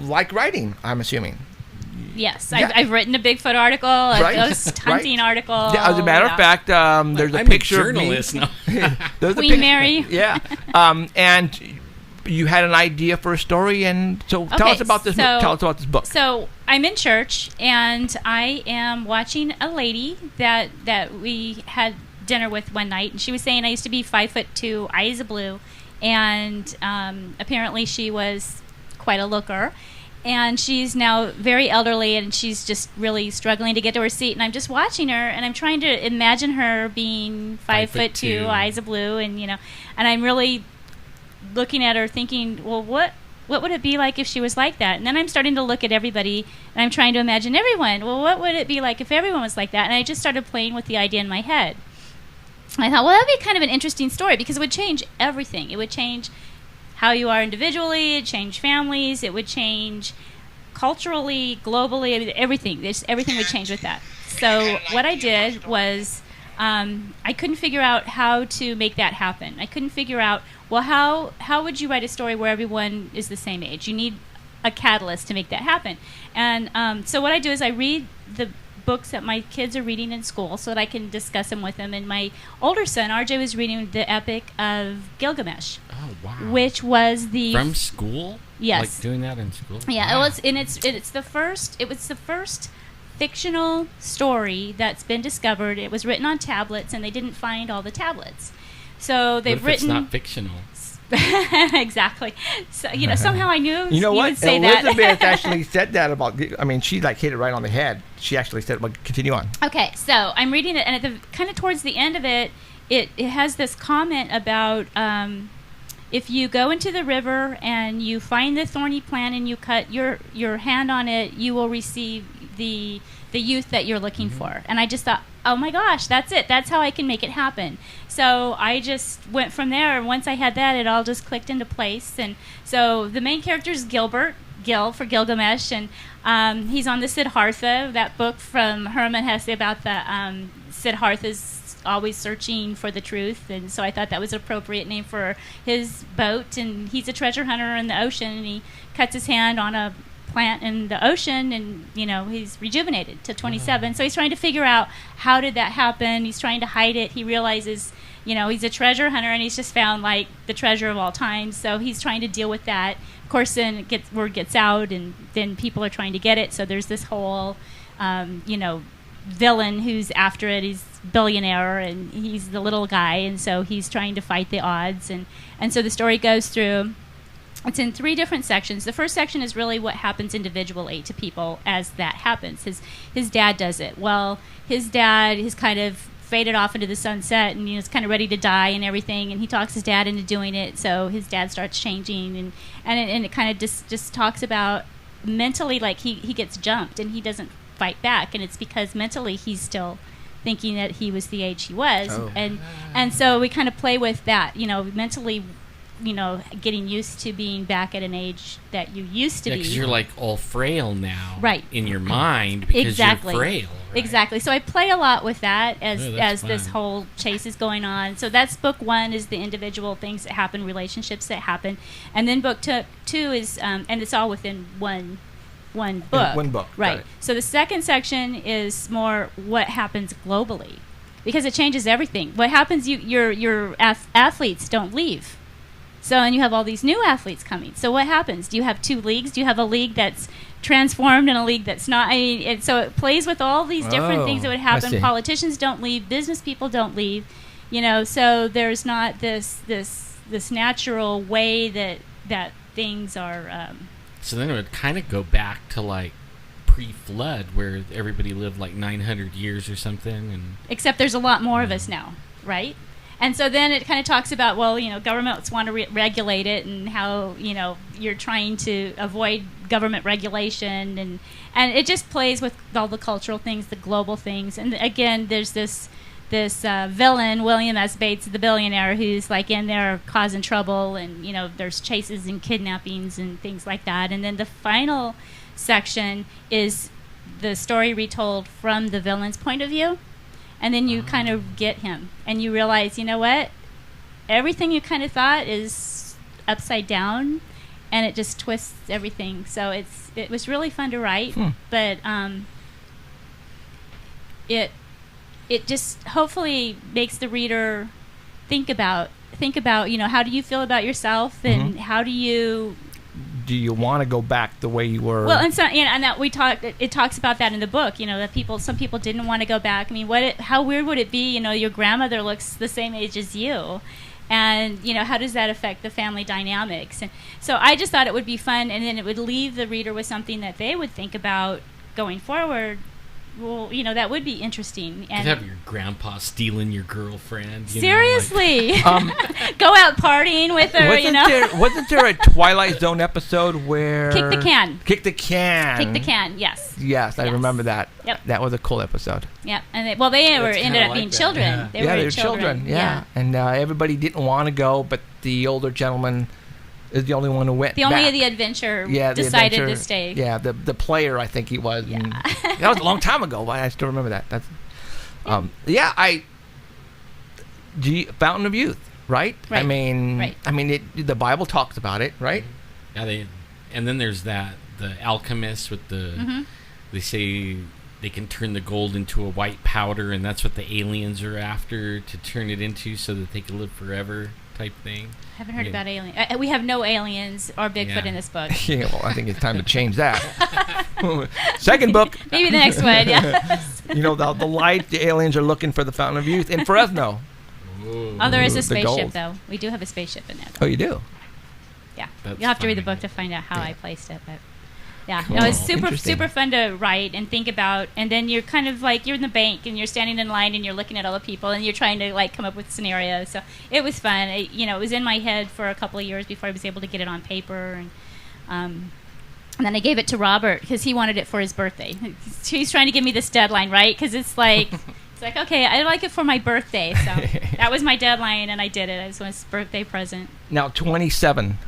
like writing, I'm assuming. Yes, Yeah. I've written a Bigfoot article, a Right. ghost hunting article. Yeah, as a matter of fact, there's a I'm picture a journalist of me. now. There's a Queen picture- Mary. Yeah. And you had an idea for a story, and so tell us about this. Tell us about this book. So I'm in church, and I am watching a lady that we had dinner with one night, and she was saying I used to be 5'2", eyes of blue, and apparently she was quite a looker. And she's now very elderly, and she's just really struggling to get to her seat. And I'm just watching her, and I'm trying to imagine her being 5'2", eyes of blue, and and I'm really looking at her, thinking, well, what would it be like if she was like that? And then I'm starting to look at everybody, and I'm trying to imagine everyone. Well, what would it be like if everyone was like that? And I just started playing with the idea in my head. I thought, well, that'd be kind of an interesting story because it would change everything. It would change how you are individually, it change families, it would change culturally, globally, I mean, everything. Everything would change with that. So what I did was I couldn't figure out how to make that happen. I couldn't figure out, well, how would you write a story where everyone is the same age? You need a catalyst to make that happen. And so what I do is I read the books that my kids are reading in school so that I can discuss them with them. And my older son, RJ, was reading the Epic of Gilgamesh. Oh, wow. Which was the... From school? Yes. Like doing that in school? Yeah, Wow. it was the first fictional story that's been discovered. It was written on tablets, and they didn't find all the tablets. So they've What if written... it's not fictional? Exactly. So somehow I knew You know you what? would say Elizabeth that. actually said that about. I mean, she like hit it right on the head. She actually said, "Well, continue on." Okay, so I'm reading it, and at the kind of towards the end of it, it has this comment about if you go into the river and you find the thorny plant and you cut your hand on it, you will receive the youth that you're looking for. And I just thought, oh my gosh, that's it. That's how I can make it happen. So I just went from there. And once I had that, it all just clicked into place. And so the main character is Gil for Gilgamesh, and he's on the Siddhartha, that book from Hermann Hesse about the Siddhartha's always searching for the truth, and so I thought that was an appropriate name for his boat. And he's a treasure hunter in the ocean, and he cuts his hand on a plant in the ocean, and he's rejuvenated to 27. So he's trying to figure out how did that happen. He's trying to hide it. He realizes he's a treasure hunter, and he's just found like the treasure of all time, so he's trying to deal with that. Of course, then word gets out, and then people are trying to get it, so there's this whole villain who's after it. He's billionaire, and he's the little guy, and so he's trying to fight the odds, and so the story goes through. It's in 3 different sections. The first section is really what happens individually to people as that happens. His dad does it. Well, his dad is kind of faded off into the sunset, and is kind of ready to die and everything, and he talks his dad into doing it, so his dad starts changing, and it kind of just talks about mentally, like he gets jumped and he doesn't fight back, and it's because mentally he's still thinking that he was the age he was. And so we kind of play with that, mentally, getting used to being back at an age that you used to be. Because you're like all frail now, right? In your mind, because you're frail. Right? Exactly. So I play a lot with that as fun. This whole chase is going on. So that's book 1, is the individual things that happen, relationships that happen, and then book 2 is and it's all within one book. One book, right? So the second section is more what happens globally, because it changes everything. What happens? Your athletes don't leave. So, and you have all these new athletes coming. So what happens? Do you have 2 leagues? Do you have a league that's transformed and a league that's not? I mean, so it plays with all these different things that would happen. Politicians don't leave. Business people don't leave. So there's not this natural way that things are. So then it would kind of go back to like pre-flood, where everybody lived like 900 years or something. And except there's a lot more of us now, right? And so then it kind of talks about, well, governments want to regulate it, and how, you're trying to avoid government regulation. And it just plays with all the cultural things, the global things. And again, there's this villain, William S. Bates, the billionaire, who's like in there causing trouble. And, there's chases and kidnappings and things like that. And then the final section is the story retold from the villain's point of view. And then you kind of get him, and you realize, everything you kind of thought is upside down, and it just twists everything. So it was really fun to write, but it just hopefully makes the reader think about how do you feel about yourself, and how do you want to go back the way you were? Well, and so and that it talks about that in the book. That some people didn't want to go back. I mean, how weird would it be? Your grandmother looks the same age as you, and how does that affect the family dynamics? And so I just thought it would be fun, and then it would leave the reader with something that they would think about going forward. Well, that would be interesting. And have your grandpa stealing your girlfriend. Seriously. Go out partying with her, Wasn't there a Twilight Zone episode where... Kick the can. Kick the can, yes. Yes, I remember that. Yep. That was a cool episode. Yep. And they ended up being children. Yeah. They were children. Yeah. And everybody didn't want to go, but the older gentleman is the only one who went. The adventure decided to stay. Yeah, the player, I think he was. Yeah. That was a long time ago, but I still remember that. That's Fountain of Youth, right? Right. I mean, the Bible talks about it, right? Yeah, and then there's the alchemist with the they say they can turn the gold into a white powder, and that's what the aliens are after, to turn it into so that they can live forever type thing. I haven't heard about aliens. We have no aliens or Bigfoot in this book. Yeah, well, I think it's time to change that. Second book. Maybe the next one, yes. The light, the aliens are looking for the Fountain of Youth in Fresno. Oh, there is a spaceship, though. We do have a spaceship in there. Oh, you do? Yeah. You'll have to read the book to find out how I placed it, but... Yeah, cool. It's super fun to write and think about, and then you're kind of like you're in the bank and you're standing in line and you're looking at all the people and you're trying to come up with scenarios. So it was fun. It was in my head for a couple of years before I was able to get it on paper, and then I gave it to Robert because he wanted it for his birthday. He's trying to give me this deadline, right? Because it's like okay, I like it for my birthday, so that was my deadline, and I did it. It was his birthday present. Now 27.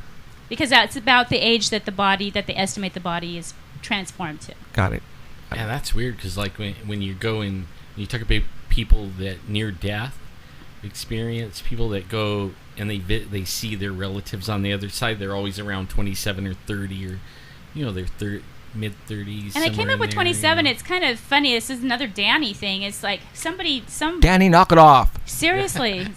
Because that's about the age that they estimate the body is transformed to. Got it. Yeah, that's weird because when you go and you talk about people that near death experience, people that go and they see their relatives on the other side, they're always around 27 or 30 or they're mid-30s. And I came up with 27. It's kind of funny. This is another Danny thing. It's like some Danny, knock it off. Seriously,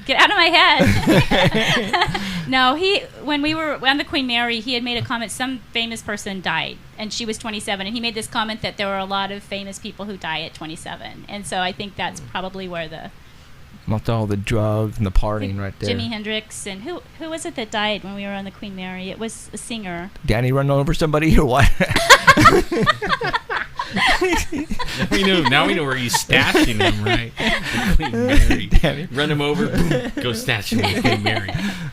get out of my head. No, when we were on the Queen Mary, he had made a comment. Some famous person died, and she was 27, and he made this comment that there were a lot of famous people who die at 27, and so I think that's probably where Not all the drugs and the partying right there. Jimi Hendrix, and who was it that died when we were on the Queen Mary? It was a singer. Danny run over somebody or what? Now we know where he's stashing him, right? The Queen Mary. Danny. Run him over, boom, go stash him with Queen Mary.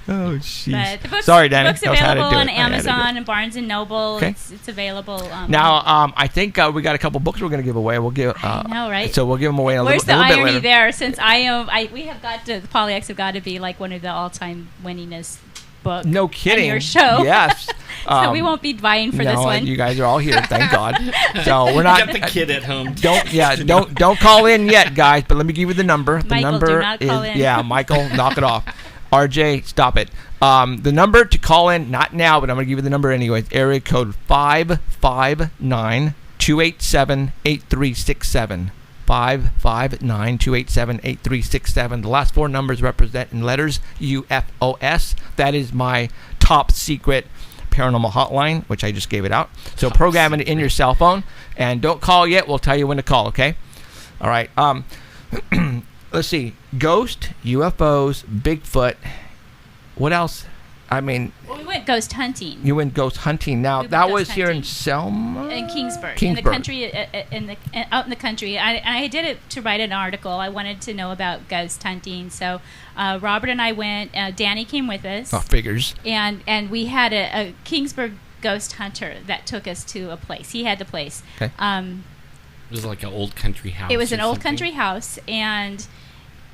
Oh, jeez. Sorry, Danny. The book's available on Amazon and Barnes & Noble. Okay. It's available. Now, I think we got a couple books we're going to give away. We'll give. I know, right? So we'll give them away a little bit later. Where's the irony there? Since the Polyacks have got to be like one of the all-time winningest book. No kidding. On your show. Yes. So we won't be vying for this one. You guys are all here, thank God. So we're not. You got the kid at home. Don't call in yet, guys. But let me give you the number. The Michael, number do not call in. Yeah, Michael, knock it off. RJ, stop it. The number to call in, not now, but I'm going to give you the number anyways. Area code 559-287-8367. 559-287-8367. The last four numbers represent in letters UFOS. That is my top secret paranormal hotline, which I just gave it out. So program it in your cell phone, and don't call yet. We'll tell you when to call. Okay. All right. Let's see. Ghost, UFOs, Bigfoot. What else? I mean, we went ghost hunting. You went ghost hunting. Now that was here in Selma, in Kingsburg, in the country, out in the country. I did it to write an article. I wanted to know about ghost hunting, so Robert and I went. Danny came with us. Oh, figures. And we had a Kingsburg ghost hunter that took us to a place. He had the place. Okay. It was like an old country house. It was an old country house, and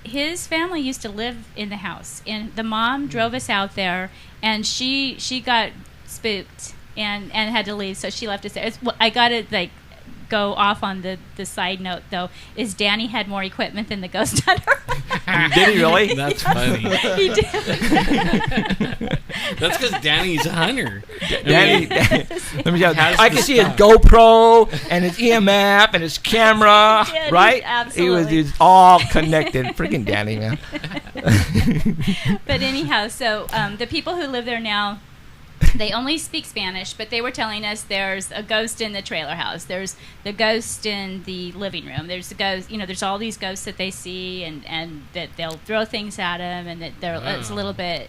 his family used to live in the house, and the mom drove us out there, and she got spooked and had to leave, so she left us there. I got it go off on the side note, though, is Danny had more equipment than the ghost hunter. Did he really? That's funny. He did. That's because Danny's a hunter. Danny, let me tell you, Has I the can see his stuff. GoPro and his EMF and his camera, He did, right? absolutely. He was all connected. Freaking Danny, man. But anyhow, so the people who live there now, they only speak Spanish, but they were telling us there's a ghost in the trailer house. There's the ghost in the living room. There's the ghost, there's all these ghosts that they see, and that they'll throw things at them, and that it's a little bit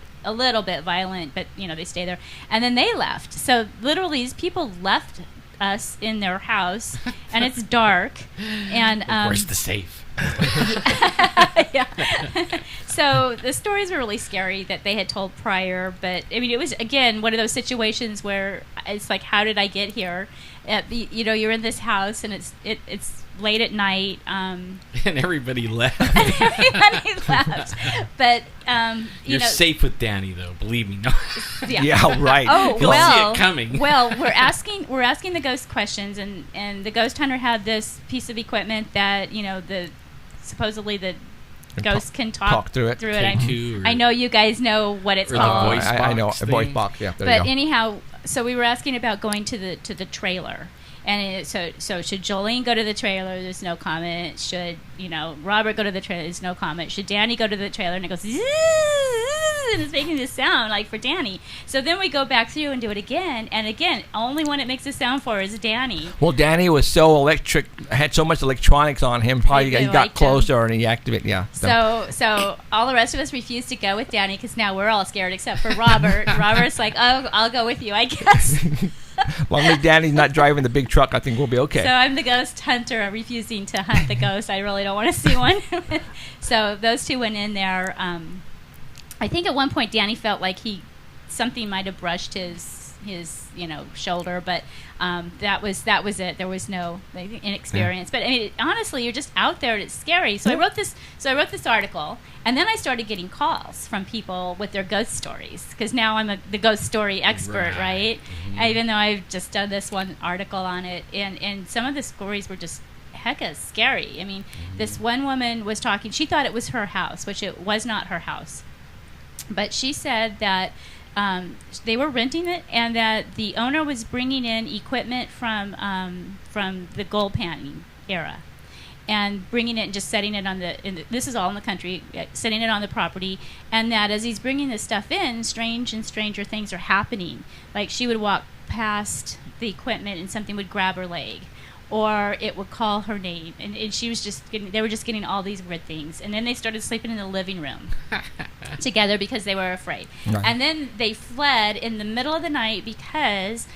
violent, but they stay there. And then they left. So literally, these people left us in their house, and it's dark. And Where's the safe? yeah. So the stories were really scary that they had told prior, but I mean, it was again one of those situations where it's like, how did I get here? You're in this house and it's late at night, And everybody left. everybody left, but You're safe with Danny, though. Believe me. No. Yeah, right. Oh, He'll well, see it coming. well, we're asking the ghost questions, and the ghost hunter had this piece of equipment that supposedly the ghost can talk through it. Take two, I know you guys know what it's Or the called. voice I know, box a voice thing. box, yeah. There But you go. anyhow, so we were asking about going to the trailer, and so should Jolene go to the trailer? There's no comment. Should Robert go to the trailer? There's no comment. Should Danny go to the trailer? And it goes, "Zzz," and it's making this sound like for Danny. So then we go back through and do it again, and again, only one it makes a sound for is Danny. Well, Danny was so electric, had so much electronics on him. Probably They he got liked him. closer and he activated. Yeah. So all the rest of us refused to go with Danny because now we're all scared except for Robert. Robert's like, oh, I'll go with you, I guess. As long as Danny's not driving the big truck, I think we'll be okay. So I'm the ghost hunter. I'm refusing to hunt the ghost. I really don't want to see one. So those two went in there. I think at one point Danny felt like something might have brushed his shoulder, but that was it. There was no inexperience. But I mean, honestly, you're just out there and it's scary. So I wrote this article, and then I started getting calls from people with their ghost stories because now I'm the ghost story expert, right? Mm-hmm. Even though I've just done this one article on it, and some of the stories were just hecka scary. I mean, this one woman was talking. She thought it was her house, which it was not her house. But she said that they were renting it, and that the owner was bringing in equipment from the gold panning era, and bringing it and just setting it on this is all in the country, setting it on the property, and that as he's bringing this stuff in, strange and stranger things are happening. Like she would walk past the equipment and something would grab her leg, or it would call her name, and she was they were just getting all these weird things. And then they started sleeping in the living room together because they were afraid. Right. And then they fled in the middle of the night because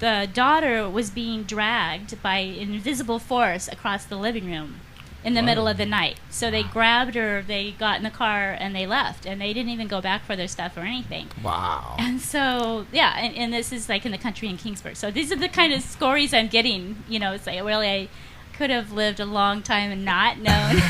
the daughter was being dragged by an invisible force across the living room in the middle of the night. So they grabbed her, they got in the car, and they left. And they didn't even go back for their stuff or anything. Wow. And so, yeah, and this is like in the country in Kingsburg. So these are the kind of stories I'm getting. It's like, really, I could have lived a long time and not known.